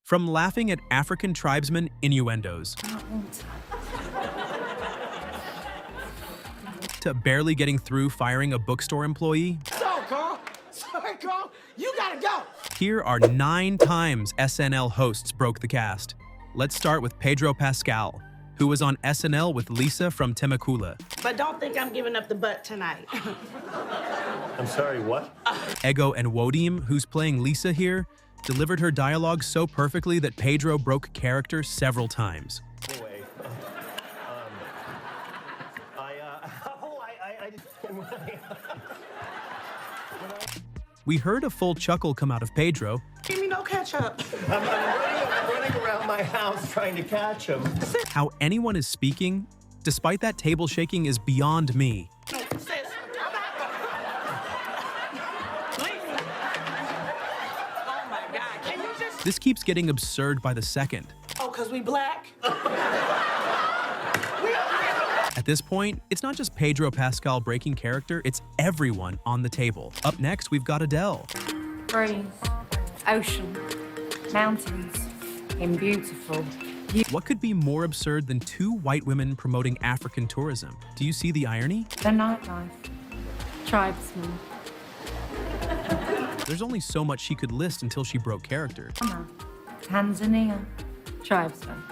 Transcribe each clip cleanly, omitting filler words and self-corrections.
From laughing at African tribesmen innuendos to barely getting through firing a bookstore employee, Sorry, Carl, you gotta go. here are 9 times SNL hosts broke the cast. Let's start with Pedro Pascal, who was on SNL with Lisa from Temecula. But don't think I'm giving up the butt tonight. I'm sorry, what? Ego and Wodim, who's playing Lisa here, delivered her dialogue so perfectly that Pedro broke character several times. Anyway, We heard a full chuckle come out of Pedro, Give me no ketchup. I'm running around my house trying to catch him. how anyone is speaking, despite that table shaking, is beyond me. Sis, come back. Please. Oh my God, can you just... This keeps getting absurd by the second. Oh, because we black? At this point, it's not just Pedro Pascal breaking character, it's everyone on the table. Up next, we've got Adele. Breeze, ocean, mountains, in beautiful. What could be more absurd than 2 white women promoting African tourism? Do you see the irony? The nightlife, tribesmen, There's only so much she could list until she broke character. Tanzania, tribesmen.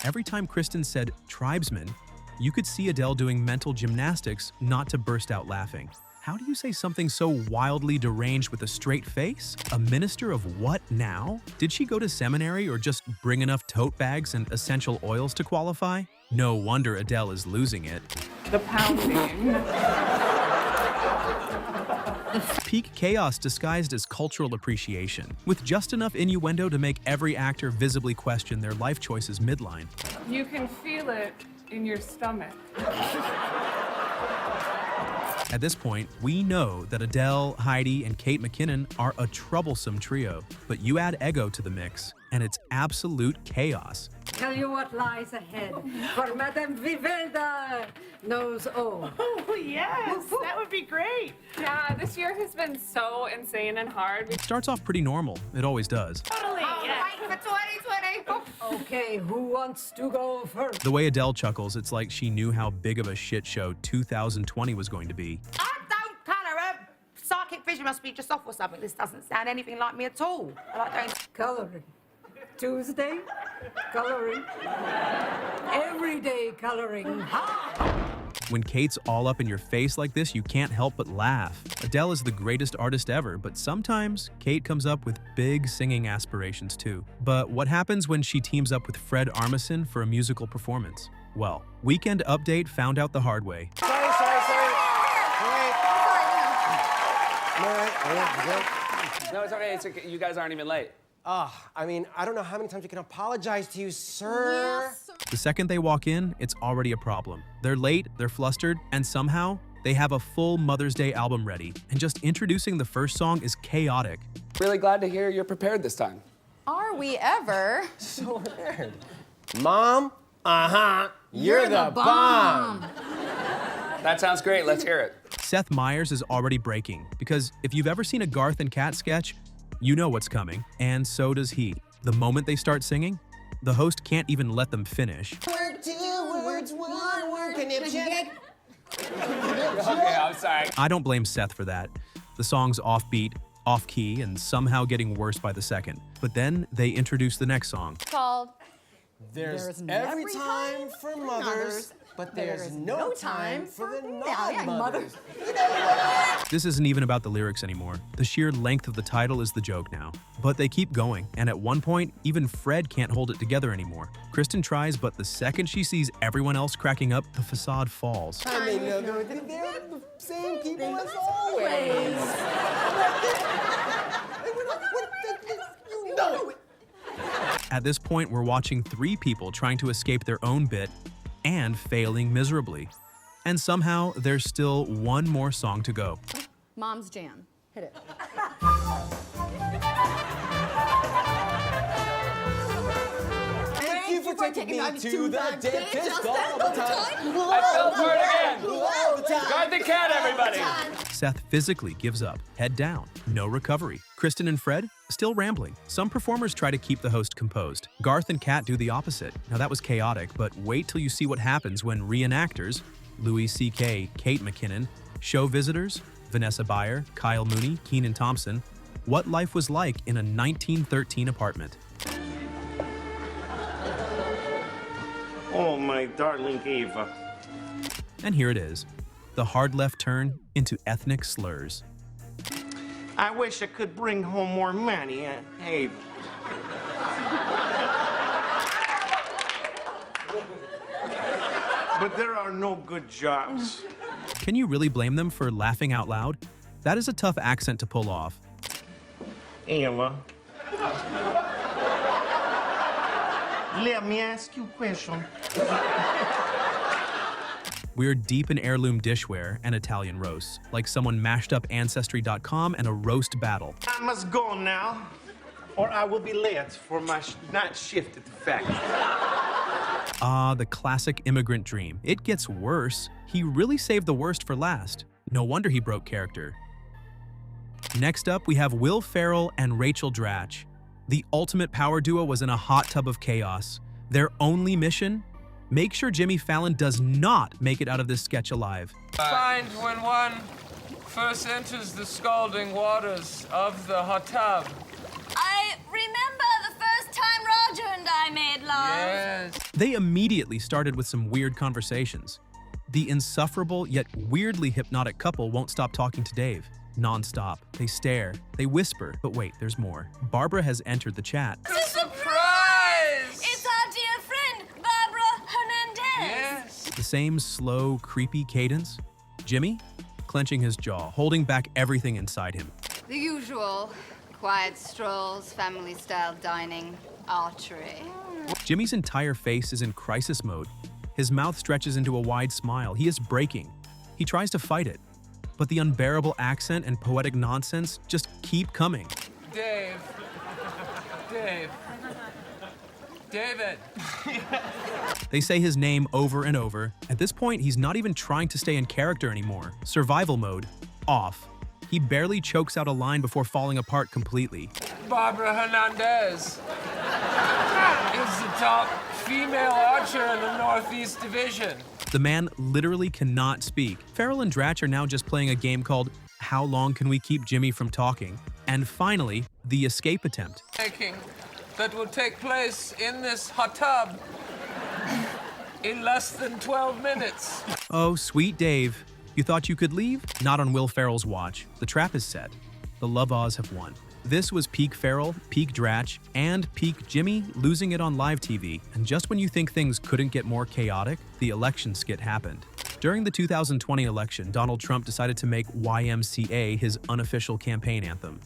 Every time Kristen said tribesmen, you could see Adele doing mental gymnastics not to burst out laughing. How do you say something so wildly deranged with a straight face? A minister of what now? Did she go to seminary or just bring enough tote bags and essential oils to qualify? No wonder Adele is losing it. The pounding. Peak chaos disguised as cultural appreciation, with just enough innuendo to make every actor visibly question their life choices midline. You can feel it in your stomach. At this point, we know that Adele, Heidi, and Kate McKinnon are a troublesome trio, but you add Ego to the mix, and it's absolute chaos. Tell you what lies ahead, for Madame Vivelda knows all. Oh, yes, that would be great. Yeah, this year has been so insane and hard. It starts off pretty normal, it always does. Totally, yeah. For 2020. Okay, who wants to go first? The way Adele chuckles, it's like she knew how big of a shit show 2020 was going to be. I don't colour up. Psychic vision must be just off or something. This doesn't sound anything like me at all. I like doing... Coloring. Tuesday, coloring. Everyday coloring. Ha! When Kate's all up in your face like this, you can't help but laugh. Adele is the greatest artist ever, but sometimes Kate comes up with big singing aspirations too. But what happens when she teams up with Fred Armisen for a musical performance? Well, Weekend Update found out the hard way. Sorry. No, it's okay. It's okay. You guys aren't even late. I mean, I don't know how many times we can apologize to you, sir. The second they walk in, it's already a problem. They're late, they're flustered, and somehow they have a full Mother's Day album ready. And just introducing the first song is chaotic. Really glad to hear you're prepared this time. Are we ever? So weird. Mom, you're the bomb. That sounds great. Let's hear it. Seth Meyers is already breaking, because if you've ever seen a Garth and Kat sketch, you know what's coming, and so does he. The moment they start singing, the host can't even let them finish. Word, 2 words, 1 word, can you check? Okay, I'm sorry. I don't blame Seth for that. The song's offbeat, off-key, and somehow getting worse by the second. But then they introduce the next song. Called There's every time for mothers, but there's no time for the non-mothers. This isn't even about the lyrics anymore. The sheer length of the title is the joke now. But they keep going, and at one point, even Fred can't hold it together anymore. Kristen tries, but the second she sees everyone else cracking up, the facade falls. I mean, they're the same people as always. You know it. At this point, we're watching 3 people trying to escape their own bit and failing miserably. And somehow, there's still one more song to go. Mom's Jam. Hit it. Thank you for taking me to the dentist all the time. I fell for it again. All the time. Guard the cat, everybody. Seth physically gives up, head down, no recovery. Kristen and Fred, still rambling. Some performers try to keep the host composed. Garth and Kat do the opposite. Now that was chaotic, but wait till you see what happens when reenactors, Louis C.K., Kate McKinnon, show visitors, Vanessa Bayer, Kyle Mooney, Kenan Thompson, what life was like in a 1913 apartment. Oh, my darling Eva. And here it is, the hard left turn into ethnic slurs. I wish I could bring home more money, Eva. But there are no good jobs. Can you really blame them for laughing out loud? That is a tough accent to pull off. Eva, let me ask you a question. We're deep in heirloom dishware and Italian roasts, like someone mashed up Ancestry.com and a roast battle. I must go now, or I will be late for my night shift at the factory. Ah, the classic immigrant dream. It gets worse. He really saved the worst for last. No wonder he broke character. Next up, we have Will Ferrell and Rachel Dratch. The ultimate power duo was in a hot tub of chaos. Their only mission? Make sure Jimmy Fallon does not make it out of this sketch alive. Find when one first enters the scalding waters of the hot tub. I remember the first time Roger and I made love. Yes. They immediately started with some weird conversations. The insufferable yet weirdly hypnotic couple won't stop talking to Dave. Non-stop. They stare. They whisper. But wait, there's more. Barbara has entered the chat. It's a surprise! It's our dear friend, Barbara Hernandez. Yes. The same slow, creepy cadence. Jimmy, clenching his jaw, holding back everything inside him. The usual. Quiet strolls, family-style dining, archery. Jimmy's entire face is in crisis mode. His mouth stretches into a wide smile. He is breaking. He tries to fight it. But the unbearable accent and poetic nonsense just keep coming. Dave. David. They say his name over and over. At this point, he's not even trying to stay in character anymore. Survival mode, off. He barely chokes out a line before falling apart completely. Barbara Hernandez is the top female archer in the Northeast Division. The man literally cannot speak. Ferrell and Dratch are now just playing a game called How Long Can We Keep Jimmy From Talking? And finally, the escape attempt. That will take place in this hot tub in less than 12 minutes. Oh, sweet Dave. You thought you could leave? Not on Will Ferrell's watch. The trap is set. The Love Oz have won. This was peak Ferrell, peak Dratch, and peak Jimmy losing it on live TV. And just when you think things couldn't get more chaotic, the election skit happened. During the 2020 election, Donald Trump decided to make YMCA his unofficial campaign anthem.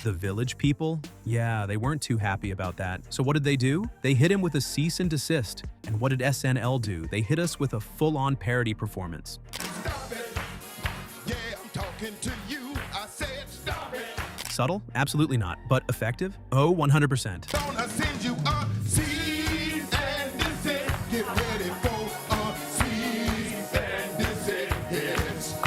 The Village People? Yeah, they weren't too happy about that. So what did they do? They hit him with a cease and desist. And what did SNL do? They hit us with a full-on parody performance. Stop it. Yeah, I'm talking to you. I said stop it. Subtle? Absolutely not. But effective? Oh, 100%. Gonna send you a cease and desist. Get ready for a cease and desist.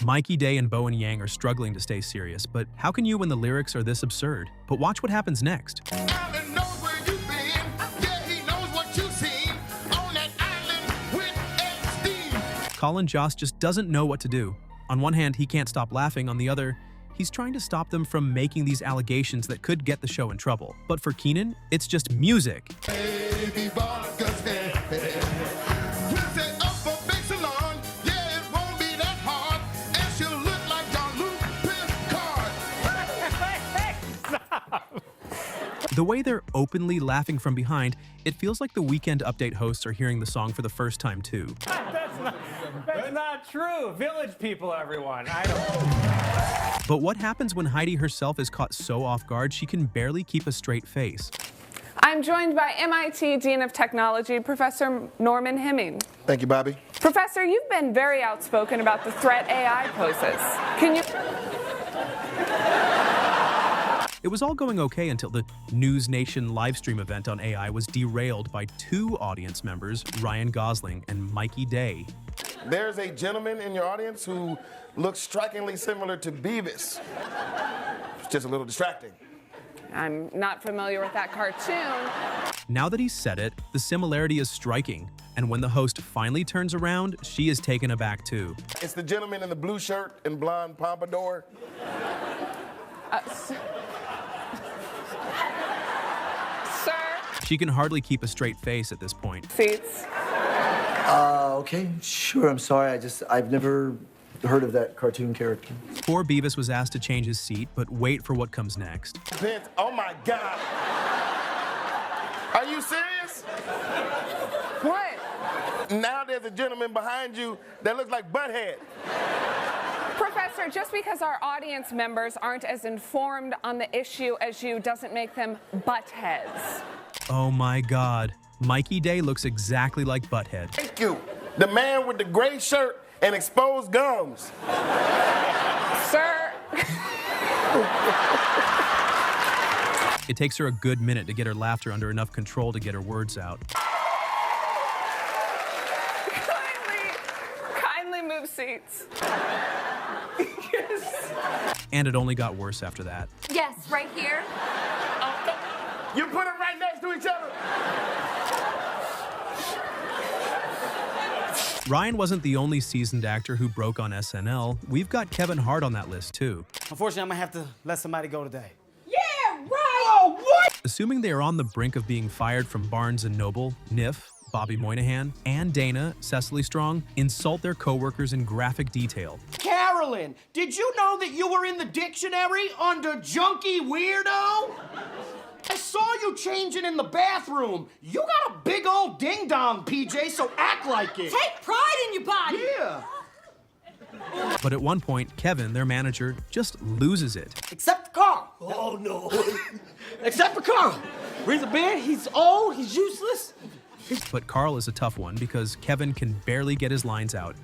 Mikey Day and Bowen Yang are struggling to stay serious, but how can you when the lyrics are this absurd? But watch what happens next. Alan knows where you've been. Yeah, he knows what you've seen on that island with Epstein. Colin Jost just doesn't know what to do. On one hand, he can't stop laughing. On the other, he's trying to stop them from making these allegations that could get the show in trouble. But for Kenan, it's just music. Baby vodka's head. Visit up a big salon. Yeah, it won't be that hard. And she'll look like Jean-Luc Picard. The way they're openly laughing from behind, it feels like the Weekend Update hosts are hearing the song for the first time too. That's not true. Village People, everyone. I don't. But what happens when Heidi herself is caught so off guard she can barely keep a straight face? I'm joined by MIT Dean of Technology, Professor Norman Hemming. Thank you, Bobby. Professor, you've been very outspoken about the threat AI poses. Can you... It was all going okay until the News Nation livestream event on AI was derailed by two audience members, Ryan Gosling and Mikey Day. There's a gentleman in your audience who looks strikingly similar to Beavis. It's just a little distracting. I'm not familiar with that cartoon. Now that he's said it, the similarity is striking. And when the host finally turns around, she is taken aback too. It's the gentleman in the blue shirt and blonde pompadour. Sir? She can hardly keep a straight face at this point. Seats. Okay, sure, I'm sorry. I've never heard of that cartoon character. Poor Beavis was asked to change his seat, but wait for what comes next. Vince, oh my God. Are you serious? What? Now there's a gentleman behind you that looks like Butthead. Professor, just because our audience members aren't as informed on the issue as you doesn't make them buttheads. Oh my God. Mikey Day looks exactly like Butthead. Thank you. The man with the gray shirt and exposed gums. Sir. It takes her a good minute to get her laughter under enough control to get her words out. Kindly move seats. And it only got worse after that. Yes, right here. You put them right next to each other. Ryan wasn't the only seasoned actor who broke on SNL. We've got Kevin Hart on that list too. Unfortunately, I'm gonna have to let somebody go today. Yeah, right! Oh, what? Assuming they are on the brink of being fired from Barnes & Noble, Niff, Bobby Moynihan, and Dana, Cecily Strong, insult their coworkers in graphic detail. Carolyn, did you know that you were in the dictionary under junkie weirdo? I saw you changing in the bathroom. You got a big old ding-dong, PJ, so act like it. Take pride in your body. Yeah. But at one point, Kevin, their manager, just loses it. Except for Carl. Oh, no. Except for Carl. Breathe a bit. He's old. He's useless. But Carl is a tough one because Kevin can barely get his lines out.